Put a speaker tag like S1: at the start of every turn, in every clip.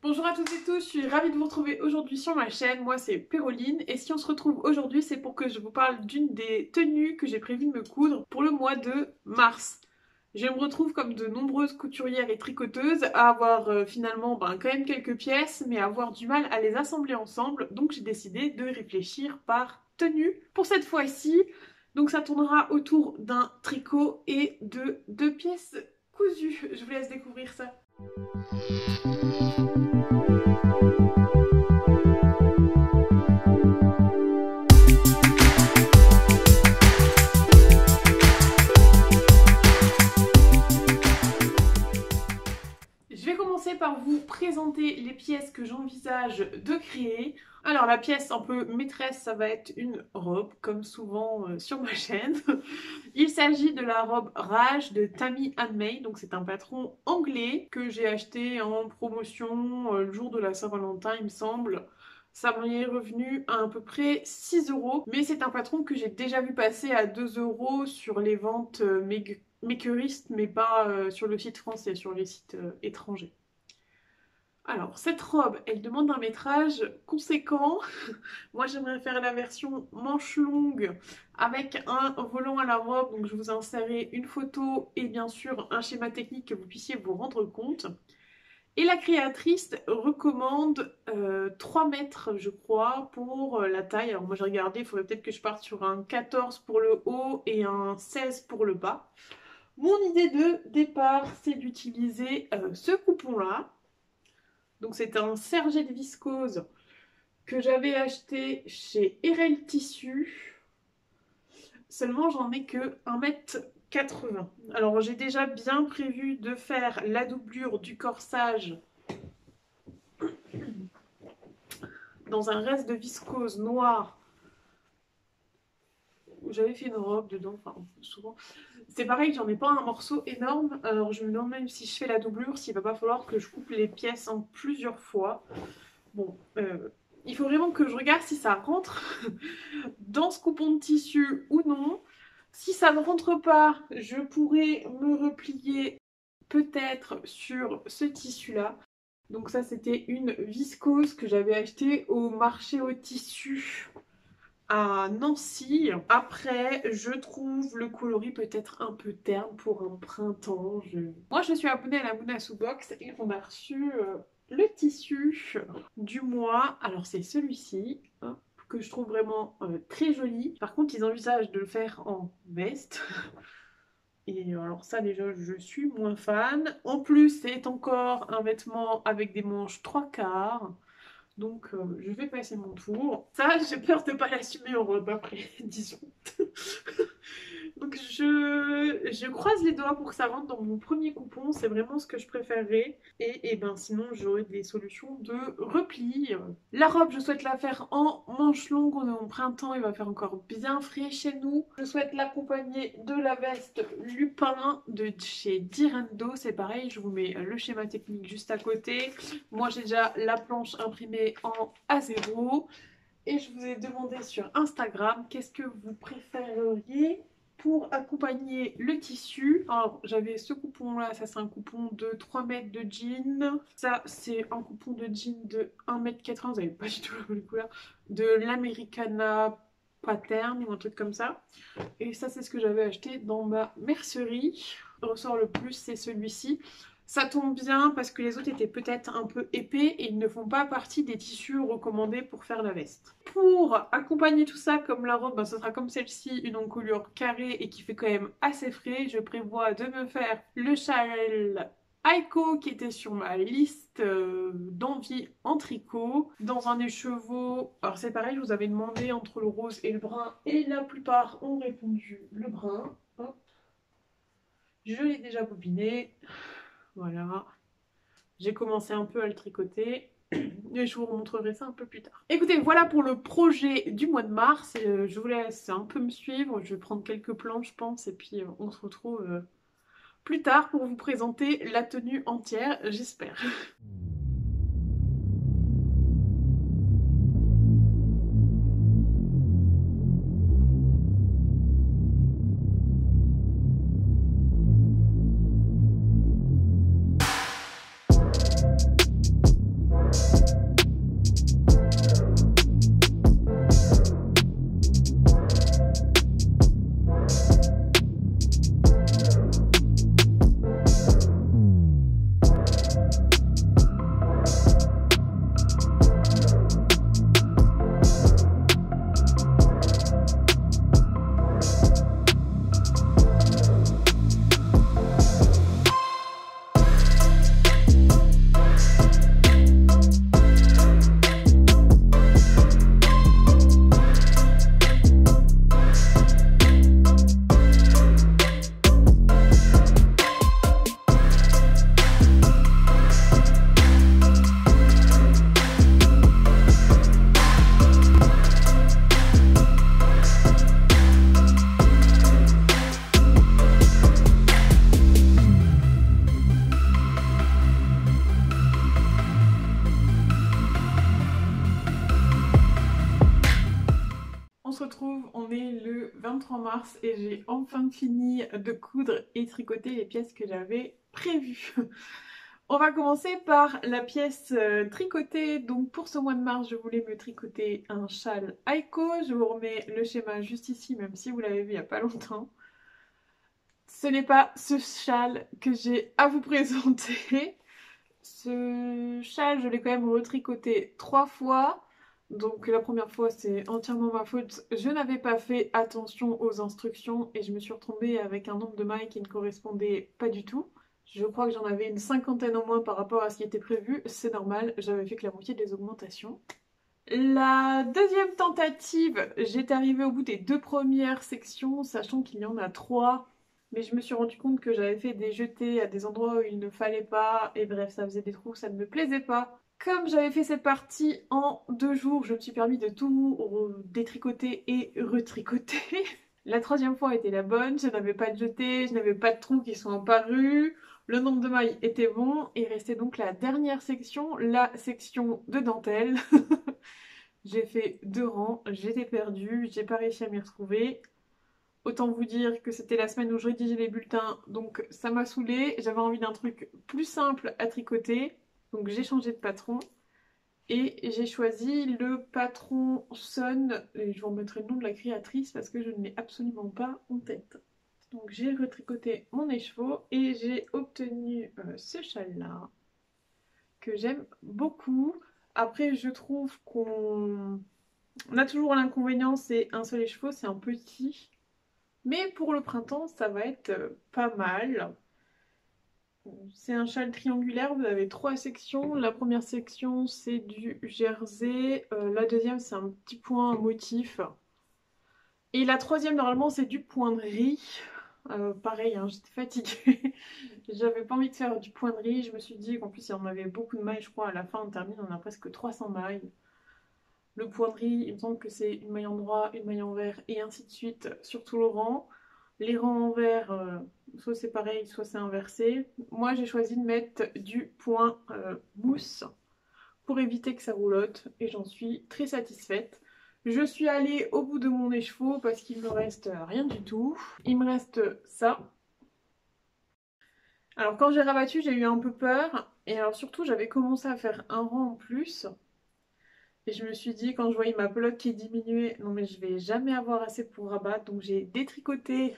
S1: Bonjour à toutes et tous, je suis ravie de vous retrouver aujourd'hui sur ma chaîne. Moi c'est Péroline et si on se retrouve aujourd'hui c'est pour que je vous parle d'une des tenues que j'ai prévu de me coudre pour le mois de mars. Je me retrouve comme de nombreuses couturières et tricoteuses à avoir finalement quand même quelques pièces mais à avoir du mal à les assembler ensemble, donc j'ai décidé de réfléchir par tenue pour cette fois-ci. Donc ça tournera autour d'un tricot et de 2 pièces cousues. Je vous laisse découvrir ça. Je vais commencer par vous présenter les pièces que j'envisage de créer. Alors la pièce un peu maîtresse, ça va être une robe, comme souvent sur ma chaîne. Il s'agit de la robe Rage de Tammy May, donc c'est un patron anglais que j'ai acheté en promotion le jour de la Saint-Valentin il me semble. Ça m'y est revenu à peu près 6 €, mais c'est un patron que j'ai déjà vu passer à 2 € sur les ventes makeristes, mais pas sur le site français, sur les sites étrangers. Alors, cette robe, elle demande un métrage conséquent. Moi, j'aimerais faire la version manche longue avec un volant à la robe. Donc, je vous insérerai une photo et bien sûr un schéma technique que vous puissiez vous rendre compte. Et la créatrice recommande 3 mètres, je crois, pour la taille. Alors, moi, j'ai regardé, il faudrait peut-être que je parte sur un 14 pour le haut et un 16 pour le bas. Mon idée de départ, c'est d'utiliser ce coupon-là. Donc c'est un sergé de viscose que j'avais acheté chez RL Tissu. Seulement j'en ai que 1,80 m. Alors j'ai déjà bien prévu de faire la doublure du corsage dans un reste de viscose noir. J'avais fait une robe dedans, enfin souvent. C'est pareil, j'en ai pas un morceau énorme. Alors je me demande même si je fais la doublure, s'il va pas falloir que je coupe les pièces en plusieurs fois. Bon, il faut vraiment que je regarde si ça rentre dans ce coupon de tissu ou non. Si ça ne rentre pas, je pourrais me replier peut-être sur ce tissu-là. Donc ça, c'était une viscose que j'avais achetée au marché au tissu à Nancy. Après, je trouve le coloris peut-être un peu terne pour un printemps. Moi, je suis abonnée à la Mounassou Box et on a reçu le tissu du mois. Alors, c'est celui-ci, hein, que je trouve vraiment très joli. Par contre, ils envisagent de le faire en veste. Et alors ça déjà je suis moins fan. En plus c'est encore un vêtement avec des manches 3/4. Donc je vais passer mon tour. Ça j'ai peur de ne pas l'assumer en robe après, disons. Donc je croise les doigts pour que ça rentre dans mon premier coupon, c'est vraiment ce que je préférerais. Et ben sinon j'aurai des solutions de repli. La robe je souhaite la faire en manche longue, on est en printemps, il va faire encore bien frais chez nous. Je souhaite l'accompagner de la veste Lupin de chez Direndo, c'est pareil, je vous mets le schéma technique juste à côté. Moi j'ai déjà la planche imprimée en A0. Et je vous ai demandé sur Instagram qu'est-ce que vous préféreriez pour accompagner le tissu. Alors j'avais ce coupon là, ça c'est un coupon de 3 mètres de jean. Ça c'est un coupon de jean de 1,80 m, vous n'avez pas du tout la bonne couleur. De l'Americana Pattern ou un truc comme ça. Et ça c'est ce que j'avais acheté dans ma mercerie. Le ressort le plus c'est celui-ci. Ça tombe bien parce que les autres étaient peut-être un peu épais et ils ne font pas partie des tissus recommandés pour faire la veste. Pour accompagner tout ça comme la robe, ce sera comme celle-ci, une encolure carrée et qui fait quand même assez frais. Je prévois de me faire le châle Aiko qui était sur ma liste d'envie en tricot. Dans un écheveau, alors c'est pareil, je vous avais demandé entre le rose et le brun et la plupart ont répondu le brun. Hop. Je l'ai déjà bobiné. Voilà, j'ai commencé un peu à le tricoter et je vous remontrerai ça un peu plus tard. Écoutez, voilà pour le projet du mois de mars. Je vous laisse un peu me suivre, je vais prendre quelques plans je pense et puis on se retrouve plus tard pour vous présenter la tenue entière, j'espère. retrouve, on est le 23 mars et j'ai enfin fini de coudre et tricoter les pièces que j'avais prévues. On va commencer par la pièce tricotée. Donc pour ce mois de mars, je voulais me tricoter un châle Aiko. Je vous remets le schéma juste ici, même si vous l'avez vu il n'y a pas longtemps. Ce n'est pas ce châle que j'ai à vous présenter. Ce châle, je l'ai quand même retricoté 3 fois. Donc la première fois, c'est entièrement ma faute. Je n'avais pas fait attention aux instructions et je me suis retrouvée avec un nombre de mailles qui ne correspondait pas du tout. Je crois que j'en avais une cinquantaine en moins par rapport à ce qui était prévu. C'est normal, j'avais fait que la moitié des augmentations. La deuxième tentative, j'étais arrivée au bout des 2 premières sections, sachant qu'il y en a 3. Mais je me suis rendu compte que j'avais fait des jetés à des endroits où il ne fallait pas. Et bref, ça faisait des trous, ça ne me plaisait pas. Comme j'avais fait cette partie en 2 jours, je me suis permis de tout détricoter et retricoter. La troisième fois était la bonne, je n'avais pas de jetés, je n'avais pas de trous qui sont apparus. Le nombre de mailles était bon. Et restait donc la dernière section, la section de dentelle. J'ai fait 2 rangs, j'étais perdue, j'ai pas réussi à m'y retrouver. Autant vous dire que c'était la semaine où je rédigeais les bulletins, donc ça m'a saoulée. J'avais envie d'un truc plus simple à tricoter, donc j'ai changé de patron. Et j'ai choisi le patron Sun, et je vous remettrai le nom de la créatrice parce que je ne l'ai absolument pas en tête. Donc j'ai retricoté mon écheveau et j'ai obtenu ce châle-là, que j'aime beaucoup. Après, je trouve qu'on a toujours l'inconvénient, c'est un seul écheveau, c'est un petit. Mais pour le printemps, ça va être pas mal. C'est un châle triangulaire, vous avez 3 sections. La première section, c'est du jersey. La deuxième, c'est un petit point motif. Et la troisième, normalement, c'est du point de riz. Pareil, hein, j'étais fatiguée. J'avais pas envie de faire du point de riz. Je me suis dit qu'en plus, il y en avait beaucoup de mailles, je crois. À la fin, on termine, on a presque 300 mailles. Le point de riz, il me semble que c'est une maille en droit, une maille en vert, et ainsi de suite sur tout le rang. Les rangs en vert, soit c'est pareil, soit c'est inversé. Moi, j'ai choisi de mettre du point mousse pour éviter que ça roulotte, et j'en suis très satisfaite. Je suis allée au bout de mon écheveau parce qu'il me reste rien du tout. Il me reste ça. Alors quand j'ai rabattu, j'ai eu un peu peur, et alors surtout, j'avais commencé à faire un rang en plus. Et je me suis dit, quand je voyais ma pelote qui diminuait, non mais je vais jamais avoir assez pour rabattre. Donc j'ai détricoté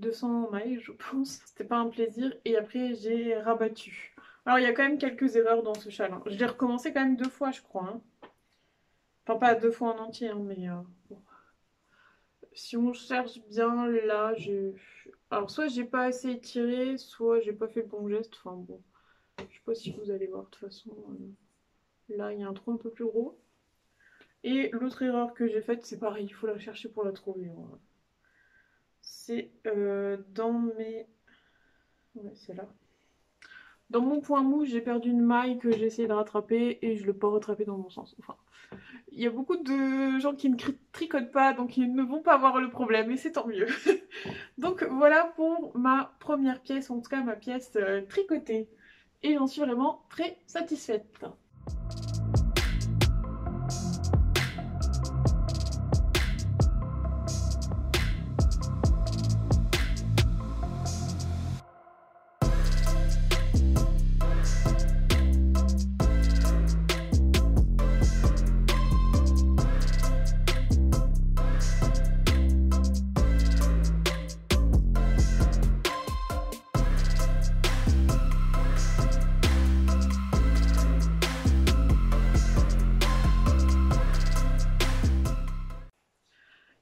S1: 200 mailles, je pense. C'était pas un plaisir. Et après, j'ai rabattu. Alors il y a quand même quelques erreurs dans ce châle, hein. Je l'ai recommencé quand même 2 fois, je crois, hein. Enfin, pas 2 fois en entier, hein, mais bon. Si on cherche bien, là, j'ai... Alors soit j'ai pas assez étiré, soit j'ai pas fait le bon geste. Enfin bon, je sais pas si vous allez voir de toute façon. Là, il y a un trou un peu plus gros. Et l'autre erreur que j'ai faite, c'est pareil, il faut la chercher pour la trouver. Voilà. C'est dans mes... Ouais, c'est là. Dans mon point mou, j'ai perdu une maille que j'ai essayé de rattraper et je ne l'ai pas rattrapée dans mon sens. Enfin, il y a beaucoup de gens qui ne tricotent pas, donc ils ne vont pas avoir le problème et c'est tant mieux. Donc voilà pour ma première pièce, en tout cas ma pièce tricotée. Et j'en suis vraiment très satisfaite.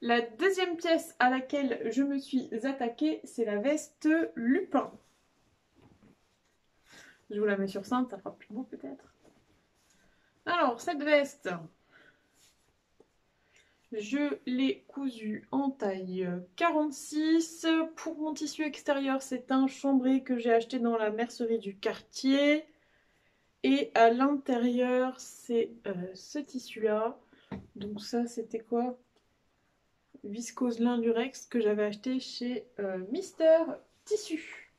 S1: La deuxième pièce à laquelle je me suis attaquée, c'est la veste Lupin. Je vous la mets sur cintre, ça fera plus beau peut-être. Alors, cette veste, je l'ai cousue en taille 46. Pour mon tissu extérieur, c'est un chambré que j'ai acheté dans la mercerie du quartier. Et à l'intérieur, c'est ce tissu-là. Donc ça, c'était quoi? Viscose lin lurex que j'avais acheté chez Mister Tissu.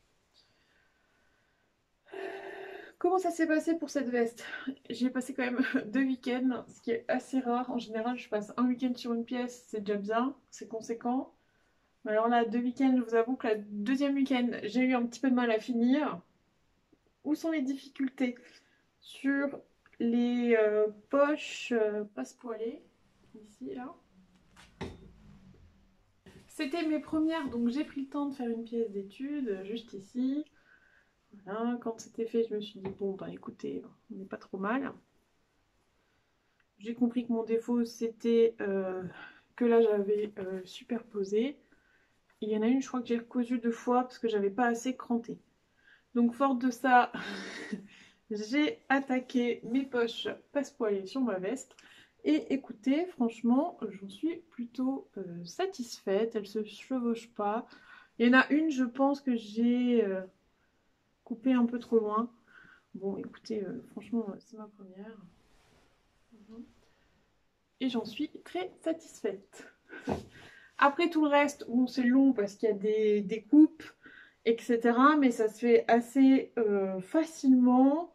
S1: Comment ça s'est passé pour cette veste? J'ai passé quand même 2 week-ends, ce qui est assez rare. En général, je passe un week-end sur une pièce, c'est déjà bien, c'est conséquent. Mais alors là, 2 week-ends, je vous avoue que la deuxième week-end, j'ai eu un petit peu de mal à finir. Où sont les difficultés? Sur les poches passe-poilets, ici, là. C'était mes premières, donc j'ai pris le temps de faire une pièce d'étude, juste ici. Voilà, quand c'était fait, je me suis dit, bon, bah écoutez, on n'est pas trop mal. J'ai compris que mon défaut, c'était que là, j'avais superposé. Il y en a une, je crois que j'ai recousu 2 fois parce que j'avais pas assez cranté. Donc, forte de ça, j'ai attaqué mes poches passe-poilées sur ma veste. Et écoutez, franchement, j'en suis plutôt satisfaite. Elle se chevauche pas. Il y en a une, je pense que j'ai coupé un peu trop loin. Bon, écoutez, franchement, c'est ma première. Et j'en suis très satisfaite. Après tout le reste, bon, c'est long parce qu'il y a des coupes, etc. Mais ça se fait assez facilement.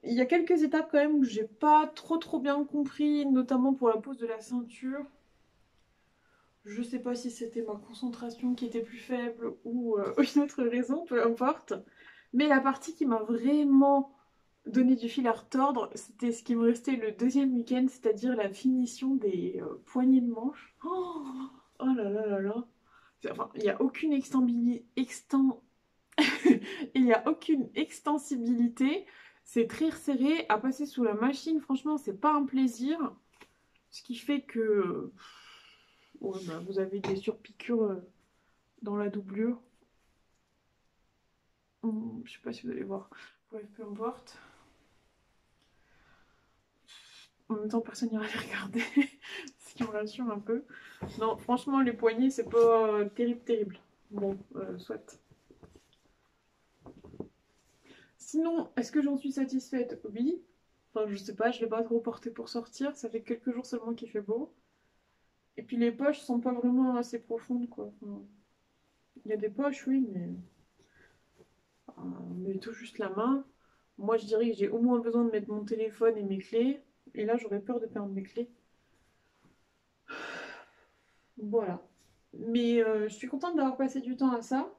S1: Il y a quelques étapes quand même où j'ai pas trop bien compris, notamment pour la pose de la ceinture. Je sais pas si c'était ma concentration qui était plus faible ou une autre raison, peu importe. Mais la partie qui m'a vraiment donné du fil à retordre, c'était ce qui me restait le deuxième week-end, c'est-à-dire la finition des poignées de manche. Oh, oh là là là là. Enfin, il n'y a aucune il y a aucune extensibilité. C'est très resserré. À passer sous la machine, franchement, c'est pas un plaisir. Ce qui fait que ouais, bah, vous avez des surpiqûres dans la doublure. Je sais pas si vous allez voir. Bref, peu importe. En même temps, personne n'ira les regarder. Ce qui me rassure un peu. Non, franchement, les poignets, c'est pas terrible. Bon, soit. Sinon, est-ce que j'en suis satisfaite? Oui. Enfin, je sais pas, je l'ai pas trop porté pour sortir. Ça fait quelques jours seulement qu'il fait beau. Et puis les poches sont pas vraiment assez profondes, quoi. Enfin, il y a des poches, oui, mais tout juste la main. Moi, je dirais que j'ai au moins besoin de mettre mon téléphone et mes clés. Et là, j'aurais peur de perdre mes clés. Voilà. Mais je suis contente d'avoir passé du temps à ça.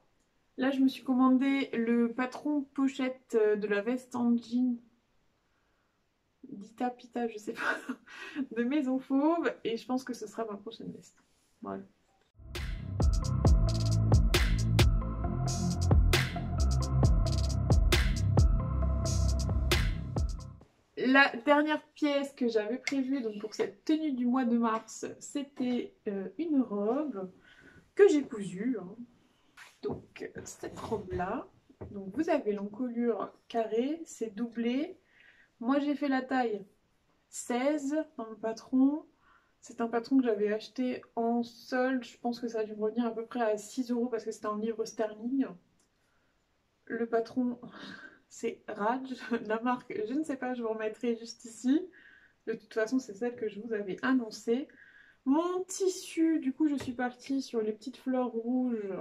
S1: Là, je me suis commandé le patron pochette de la veste en jean Dita Pita, je sais pas, de Maison Fauve. Et je pense que ce sera ma prochaine veste. Voilà. La dernière pièce que j'avais prévue donc pour cette tenue du mois de mars, c'était une robe que j'ai cousue. Hein. Donc cette robe-là, donc vous avez l'encolure carrée, c'est doublé. Moi j'ai fait la taille 16 dans le patron. C'est un patron que j'avais acheté en solde. Je pense que ça a dû me revenir à peu près à 6 € parce que c'était en livre sterling. Le patron, c'est Raj. La marque, je ne sais pas, je vous remettrai juste ici. De toute façon, c'est celle que je vous avais annoncée. Mon tissu, du coup, je suis partie sur les petites fleurs rouges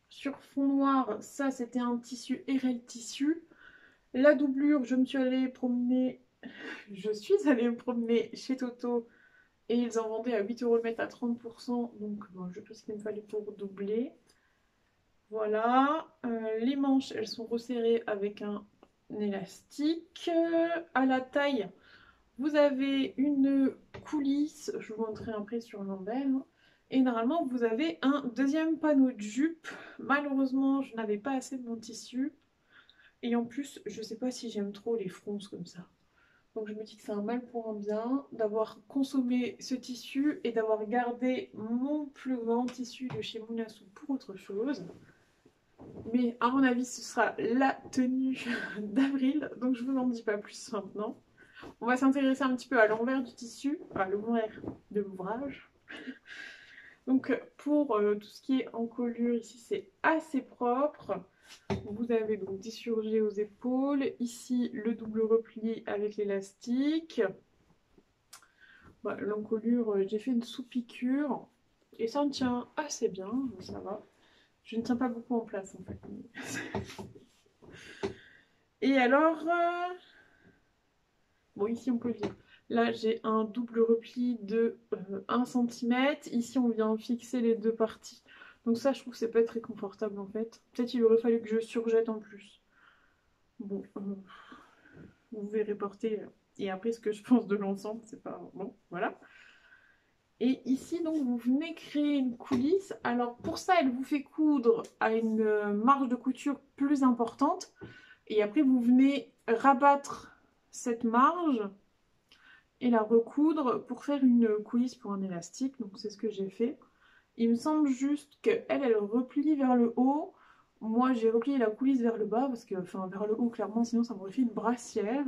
S1: sur fond noir. Ça, c'était un tissu RL Tissu. La doublure, je suis allée me promener chez Toto et ils en vendaient à 8 € le mètre à 30%. Donc, bon, je sais ce qu'il me fallait pour doubler. Voilà. Les manches, elles sont resserrées avec un élastique. À la taille, vous avez une coulisse, je vous montrerai après sur l'envers. Et normalement, vous avez un deuxième panneau de jupe. Malheureusement, je n'avais pas assez de mon tissu. Et en plus, je ne sais pas si j'aime trop les fronces comme ça. Donc je me dis que c'est un mal pour un bien d'avoir consommé ce tissu et d'avoir gardé mon plus grand tissu de chez Munasu pour autre chose. Mais à mon avis, ce sera la tenue d'avril. Donc je vous en dis pas plus maintenant. On va s'intéresser un petit peu à l'envers du tissu, à l'envers de l'ouvrage. Donc pour tout ce qui est encolure ici, c'est assez propre. Vous avez donc des surgés aux épaules. Ici, le double repli avec l'élastique. Bah, l'encolure, j'ai fait une sous-piqûre. Et ça me tient assez bien, ça va. Je ne tiens pas beaucoup en place en fait. Et alors, bon ici on peut le dire. Là j'ai un double repli de 1 cm. Ici on vient fixer les deux parties. Donc ça je trouve que c'est pas très confortable en fait. Peut-être il aurait fallu que je surjette en plus. Bon, vous verrez porter et après ce que je pense de l'ensemble, c'est pas bon, voilà. Et ici donc vous venez créer une coulisse. Alors pour ça elle vous fait coudre à une marge de couture plus importante et après vous venez rabattre cette marge et la recoudre pour faire une coulisse pour un élastique. Donc c'est ce que j'ai fait. Il me semble juste qu'elle, elle replie vers le haut. Moi j'ai replié la coulisse vers le bas parce que, enfin vers le haut clairement, sinon ça m'aurait fait une brassière.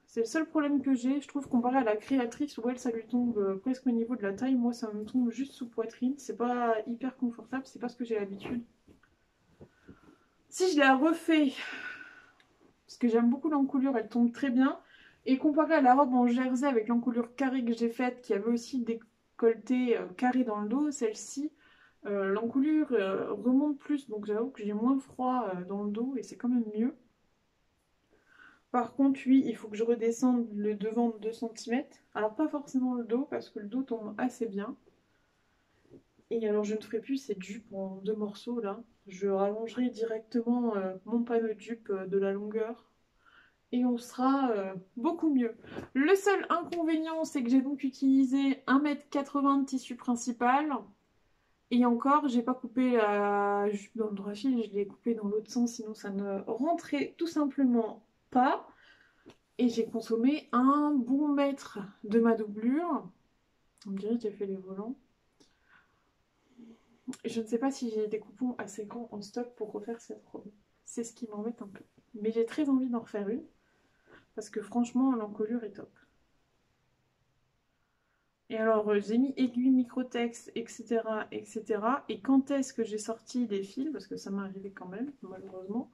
S1: C'est le seul problème que j'ai, je trouve, comparé à la créatrice où elle, ça lui tombe presque au niveau de la taille. Moi ça me tombe juste sous poitrine. C'est pas hyper confortable, c'est pas ce que j'ai l'habitude. Si je la refais, parce que j'aime beaucoup l'encoulure, elle tombe très bien. Et comparé à la robe en jersey avec l'encoulure carrée que j'ai faite, qui avait aussi décolleté carré dans le dos, celle-ci, l'encoulure remonte plus, donc j'avoue que j'ai moins froid dans le dos et c'est quand même mieux. Par contre, oui, il faut que je redescende le devant de 2 cm. Alors pas forcément le dos, parce que le dos tombe assez bien. Et alors je ne ferai plus cette jupe en 2 morceaux là. Je rallongerai directement mon panneau de jupe de la longueur et on sera beaucoup mieux. Le seul inconvénient, c'est que j'ai donc utilisé 1,80 m de tissu principal. Et encore, j'ai pas coupé la jupe dans le droit fil, je l'ai coupé dans l'autre sens, sinon ça ne rentrait tout simplement pas. Et j'ai consommé un bon mètre de ma doublure. On me dirait que j'ai fait les volants. Je ne sais pas si j'ai des coupons assez grands en stock pour refaire cette robe. C'est ce qui m'embête un peu. Mais j'ai très envie d'en refaire une. Parce que franchement, l'encolure est top. Et alors, j'ai mis aiguille, microtex, etc., etc. Et quand est-ce que j'ai sorti les fils? Parce que ça m'est arrivé quand même, malheureusement.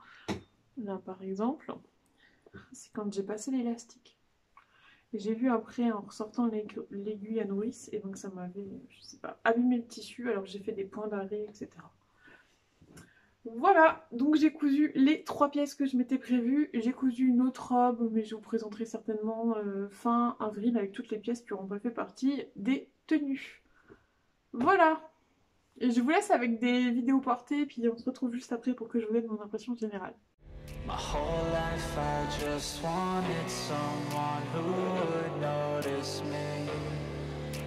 S1: Là, par exemple, c'est quand j'ai passé l'élastique. Et j'ai vu après, en ressortant l'aiguille à nourrice, et donc ça m'avait, je sais pas, abîmé le tissu, alors j'ai fait des points d'arrêt, etc. Voilà, donc j'ai cousu les 3 pièces que je m'étais prévues. J'ai cousu une autre robe, mais je vous présenterai certainement fin avril avec toutes les pièces qui n'auront pas fait partie des tenues. Voilà, et je vous laisse avec des vidéos portées, puis on se retrouve juste après pour que je vous donne mon impression générale.
S2: My whole life I just wanted someone who would notice me.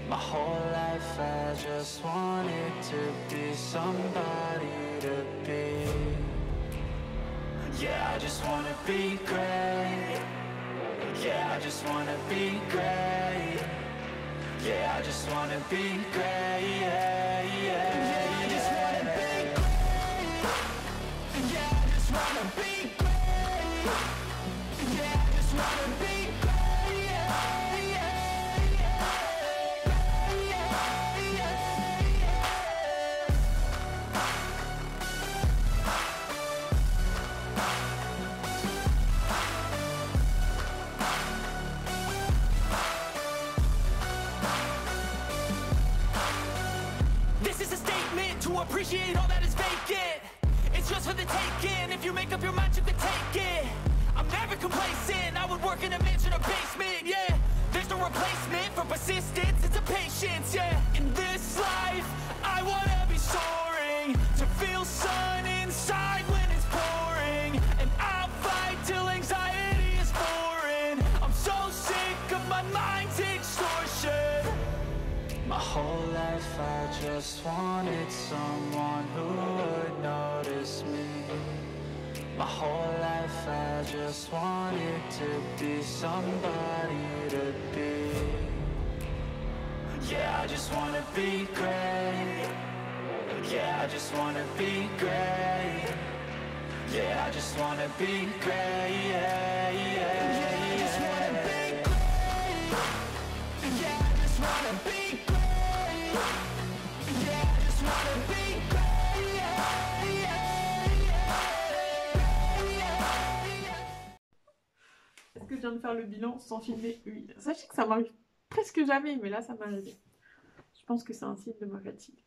S2: My whole life I just wanted to be somebody to be. Yeah, I just wanna be great. Yeah, I just wanna be great. Yeah, I just wanna be great. Yeah, yeah, yeah, I just wanna be great. Yeah, I just wanna be great. Yeah, I just wanna be great. Yeah, yeah, yeah, yeah, yeah, yeah. This is a statement to appreciate all that is vacant. It's just for the taking. If you make up your mind, you can take it. I'm never complacent. I would work in a mansion or basement, yeah. There's no replacement for persistence. It's a patience, yeah. In this life, I wanna be soaring, to feel sun inside when it's pouring. And I'll fight till anxiety is foreign. I'm so sick of my mind's extortion. My whole life I just wanted someone who would notice me. My whole life I just wanted to be somebody to be. Yeah, I just wanna be great. Yeah, I just wanna be great. Yeah, I just wanna be great. Yeah, yeah, yeah, I just wanna be great. Yeah, I just wanna be great. Yeah, I just wanna be great. Yeah, yeah, yeah.
S1: Est-ce que je viens de faire le bilan sans filmer? Oui. Sachez que ça m'arrive presque jamais, mais là ça m'est arrivé. Je pense que c'est un signe de ma fatigue.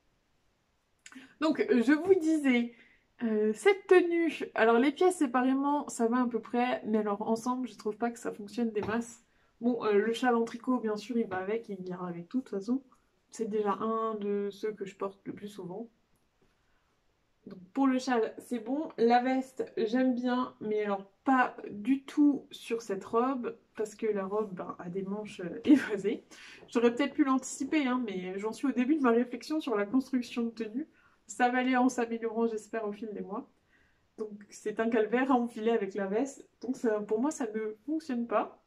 S1: Donc, je vous disais, Cette tenue, alors les pièces séparément, ça va à peu près, mais alors ensemble, je trouve pas que ça fonctionne des masses. Bon, le châle en tricot, bien sûr, il va avec, il ira avec tout, de toute façon. C'est déjà un de ceux que je porte le plus souvent. Donc pour le châle, c'est bon. La veste, j'aime bien, mais alors pas du tout sur cette robe, parce que la robe ben, a des manches évasées. J'aurais peut-être pu l'anticiper, hein, mais j'en suis au début de ma réflexion sur la construction de tenue. Ça va aller en s'améliorant, j'espère, au fil des mois. Donc c'est un calvaire à enfiler avec la veste. Donc ça, pour moi, ça ne fonctionne pas.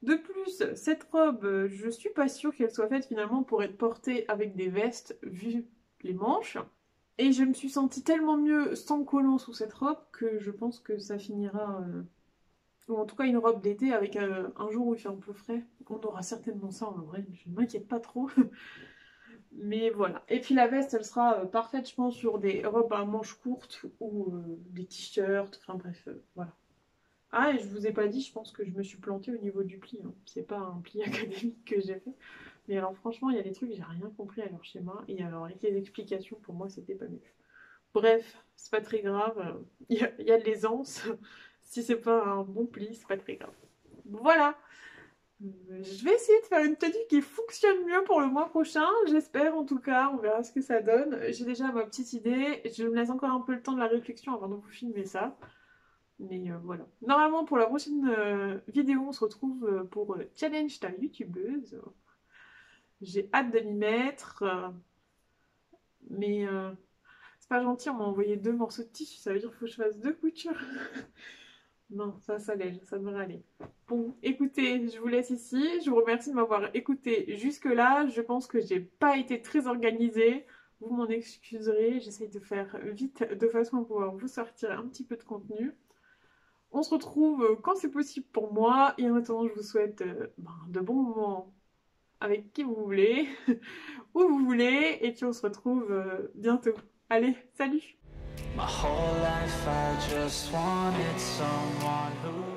S1: De plus, cette robe, je suis pas sûre qu'elle soit faite finalement pour être portée avec des vestes, vu les manches. Et je me suis sentie tellement mieux sans collant sous cette robe que je pense que ça finira... ou en tout cas une robe d'été avec un jour où il fait un peu frais. On aura certainement ça en vrai, je ne m'inquiète pas trop. Mais voilà. Et puis la veste, elle sera parfaite, je pense, sur des robes à manches courtes ou des t-shirts. Enfin bref, voilà. Ah, et je vous ai pas dit, je pense que je me suis plantée au niveau du pli. Hein. C'est pas un pli académique que j'ai fait. Mais alors franchement, il y a des trucs, j'ai rien compris à leur schéma. Et alors avec les explications, pour moi, c'était pas mieux. Bref, c'est pas très grave. Il y a de l'aisance. Si c'est pas un bon pli, c'est pas très grave. Voilà. Je vais essayer de faire une tenue qui fonctionne mieux pour le mois prochain. J'espère en tout cas. On verra ce que ça donne. J'ai déjà ma petite idée. Je me laisse encore un peu le temps de la réflexion avant de vous filmer ça. Mais voilà. Normalement, pour la prochaine vidéo, on se retrouve pour Challenge ta youtubeuse. J'ai hâte de m'y mettre. Mais c'est pas gentil, on m'a envoyé 2 morceaux de tissu. Ça veut dire qu'il faut que je fasse 2 coutures. Non, ça l'est, ça devrait aller. Bon, écoutez, je vous laisse ici. Je vous remercie de m'avoir écouté jusque-là. Je pense que j'ai pas été très organisée. Vous m'en excuserez. J'essaye de faire vite de façon à pouvoir vous sortir un petit peu de contenu. On se retrouve quand c'est possible pour moi. Et en attendant, je vous souhaite de bons moments avec qui vous voulez, où vous voulez. Et puis on se retrouve bientôt. Allez, salut!
S2: My whole life I just wanted someone who